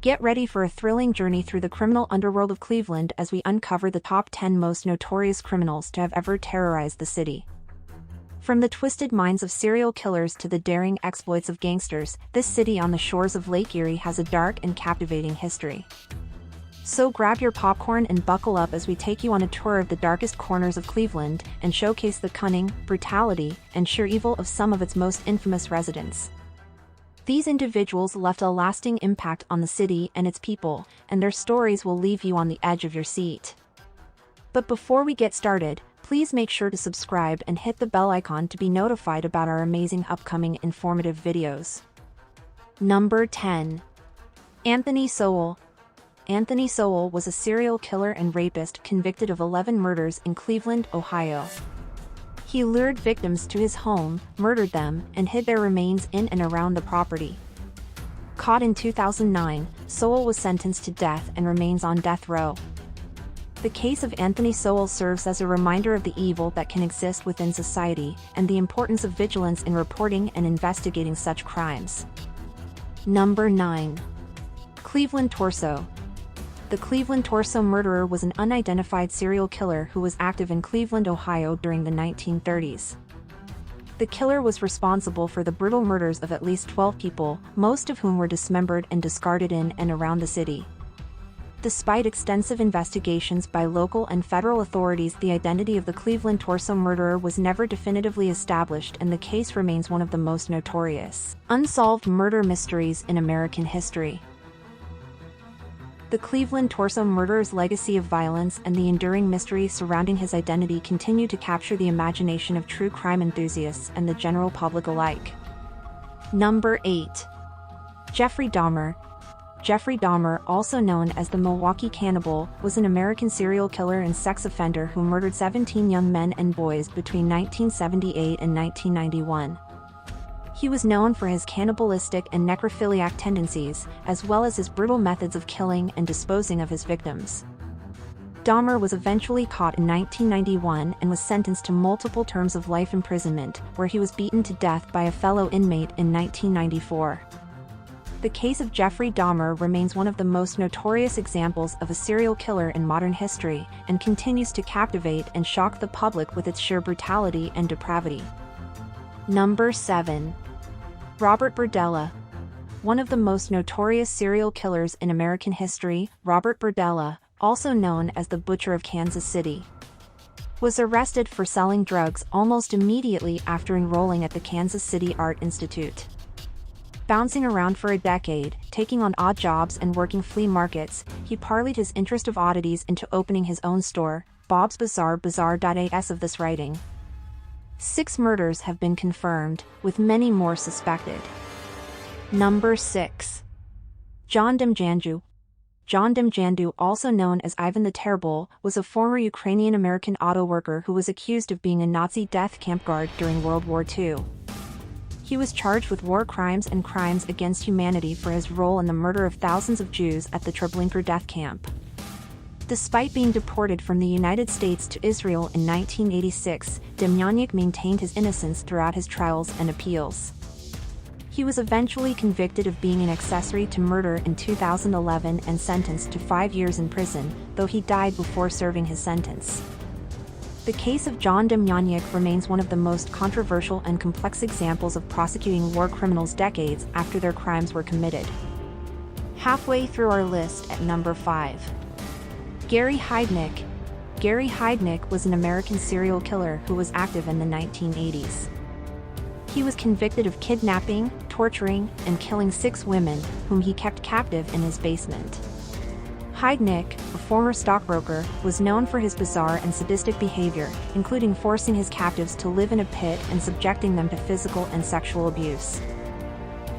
Get ready for a thrilling journey through the criminal underworld of Cleveland as we uncover the top 10 most notorious criminals to have ever terrorized the city. From the twisted minds of serial killers to the daring exploits of gangsters, this city on the shores of Lake Erie has a dark and captivating history. So grab your popcorn and buckle up as we take you on a tour of the darkest corners of Cleveland and showcase the cunning, brutality, and sheer evil of some of its most infamous residents. These individuals left a lasting impact on the city and its people, and their stories will leave you on the edge of your seat. But before we get started, please make sure to subscribe and hit the bell icon to be notified about our amazing upcoming informative videos. Number 10. Anthony Sowell. Anthony Sowell was a serial killer and rapist convicted of 11 murders in Cleveland, Ohio. He lured victims to his home, murdered them, and hid their remains in and around the property. Caught in 2009, Sowell was sentenced to death and remains on death row. The case of Anthony Sowell serves as a reminder of the evil that can exist within society and the importance of vigilance in reporting and investigating such crimes. Number 9. Cleveland Torso. The Cleveland Torso murderer was an unidentified serial killer who was active in Cleveland, Ohio during the 1930s. The killer was responsible for the brutal murders of at least 12 people, most of whom were dismembered and discarded in and around the city. Despite extensive investigations by local and federal authorities, the identity of the Cleveland Torso murderer was never definitively established, and the case remains one of the most notorious, unsolved murder mysteries in American history. The Cleveland Torso murderer's legacy of violence and the enduring mystery surrounding his identity continue to capture the imagination of true crime enthusiasts and the general public alike. Number 8. Jeffrey Dahmer. Jeffrey Dahmer, also known as the Milwaukee Cannibal, was an American serial killer and sex offender who murdered 17 young men and boys between 1978 and 1991. He was known for his cannibalistic and necrophiliac tendencies, as well as his brutal methods of killing and disposing of his victims. Dahmer was eventually caught in 1991 and was sentenced to multiple terms of life imprisonment, where he was beaten to death by a fellow inmate in 1994. The case of Jeffrey Dahmer remains one of the most notorious examples of a serial killer in modern history, and continues to captivate and shock the public with its sheer brutality and depravity. Number 7. Robert Berdella. One of the most notorious serial killers in American history, Robert Berdella, also known as the Butcher of Kansas City, was arrested for selling drugs almost immediately after enrolling at the Kansas City Art Institute. Bouncing around for a decade, taking on odd jobs and working flea markets, he parlayed his interest of oddities into opening his own store, Bob's Bazaar.as of this writing. 6 murders have been confirmed, with many more suspected. Number 6. John Demjanjuk. John Demjanjuk, also known as Ivan the Terrible, was a former Ukrainian-American auto worker who was accused of being a Nazi death camp guard during World War II. He was charged with war crimes and crimes against humanity for his role in the murder of thousands of Jews at the Treblinka death camp. Despite being deported from the United States to Israel in 1986, Demjanjuk maintained his innocence throughout his trials and appeals. He was eventually convicted of being an accessory to murder in 2011 and sentenced to 5 years in prison, though he died before serving his sentence. The case of John Demjanjuk remains one of the most controversial and complex examples of prosecuting war criminals decades after their crimes were committed. Halfway through our list at number 5. Gary Heidnik. Gary Heidnik was an American serial killer who was active in the 1980s. He was convicted of kidnapping, torturing, and killing 6 women, whom he kept captive in his basement. Heidnik, a former stockbroker, was known for his bizarre and sadistic behavior, including forcing his captives to live in a pit and subjecting them to physical and sexual abuse.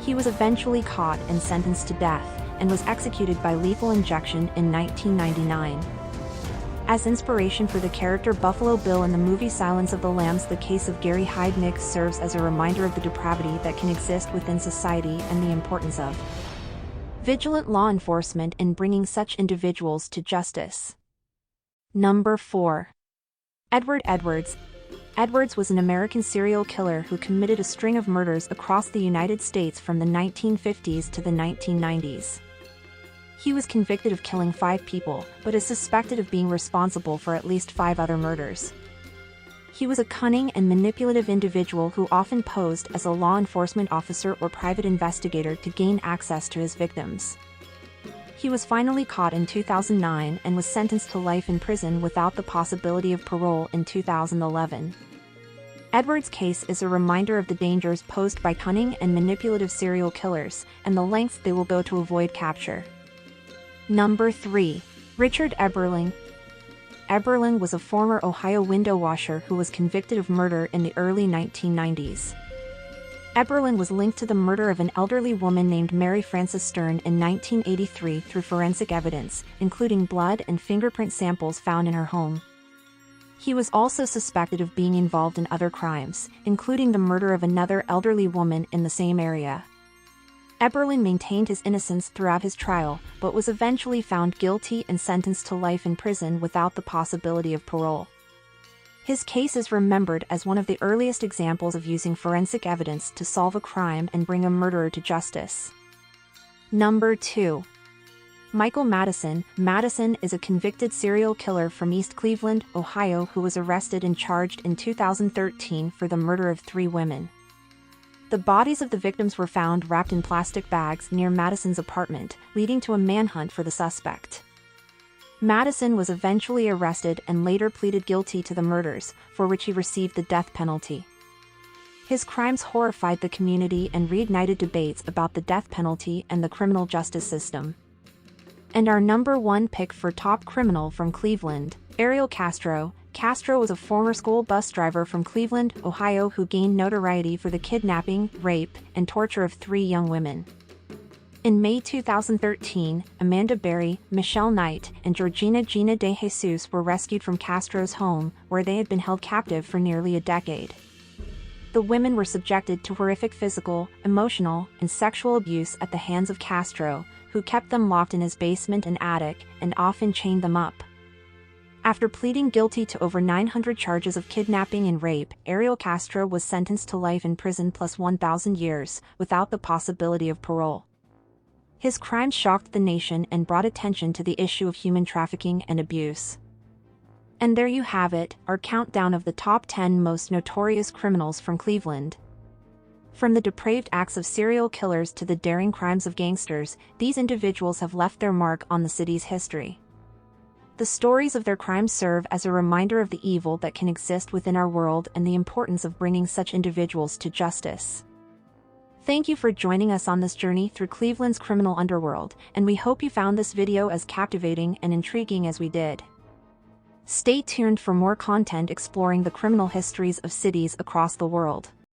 He was eventually caught and sentenced to death, and was executed by lethal injection in 1999. As inspiration for the character Buffalo Bill in the movie Silence of the Lambs, the case of Gary Heidnik serves as a reminder of the depravity that can exist within society and the importance of vigilant law enforcement in bringing such individuals to justice. Number 4. Edward Edwards. Edwards was an American serial killer who committed a string of murders across the United States from the 1950s to the 1990s. He was convicted of killing 5 people, but is suspected of being responsible for at least 5 other murders. He was a cunning and manipulative individual who often posed as a law enforcement officer or private investigator to gain access to his victims. He was finally caught in 2009 and was sentenced to life in prison without the possibility of parole in 2011. Edward's case is a reminder of the dangers posed by cunning and manipulative serial killers, and the lengths they will go to avoid capture. Number 3. Richard Eberling. Eberling was a former Ohio window washer who was convicted of murder in the early 1990s. Eberling was linked to the murder of an elderly woman named Mary Frances Stern in 1983 through forensic evidence, including blood and fingerprint samples found in her home. He was also suspected of being involved in other crimes, including the murder of another elderly woman in the same area. Eberling maintained his innocence throughout his trial, but was eventually found guilty and sentenced to life in prison without the possibility of parole. His case is remembered as one of the earliest examples of using forensic evidence to solve a crime and bring a murderer to justice. Number 2. Michael Madison. Madison is a convicted serial killer from East Cleveland, Ohio who was arrested and charged in 2013 for the murder of 3 women. The bodies of the victims were found wrapped in plastic bags near Madison's apartment, leading to a manhunt for the suspect. Madison was eventually arrested and later pleaded guilty to the murders, for which he received the death penalty. His crimes horrified the community and reignited debates about the death penalty and the criminal justice system. And our number 1 pick for top criminal from Cleveland, Ariel Castro. Castro was a former school bus driver from Cleveland, Ohio who gained notoriety for the kidnapping, rape, and torture of 3 young women. In May 2013, Amanda Berry, Michelle Knight, and Georgina Gina de Jesus were rescued from Castro's home, where they had been held captive for nearly a decade. The women were subjected to horrific physical, emotional, and sexual abuse at the hands of Castro, who kept them locked in his basement and attic and often chained them up. After pleading guilty to over 900 charges of kidnapping and rape, Ariel Castro was sentenced to life in prison plus 1,000 years, without the possibility of parole. His crimes shocked the nation and brought attention to the issue of human trafficking and abuse. And there you have it, our countdown of the top 10 most notorious criminals from Cleveland. From the depraved acts of serial killers to the daring crimes of gangsters, these individuals have left their mark on the city's history. The stories of their crimes serve as a reminder of the evil that can exist within our world and the importance of bringing such individuals to justice. Thank you for joining us on this journey through Cleveland's criminal underworld, and we hope you found this video as captivating and intriguing as we did. Stay tuned for more content exploring the criminal histories of cities across the world.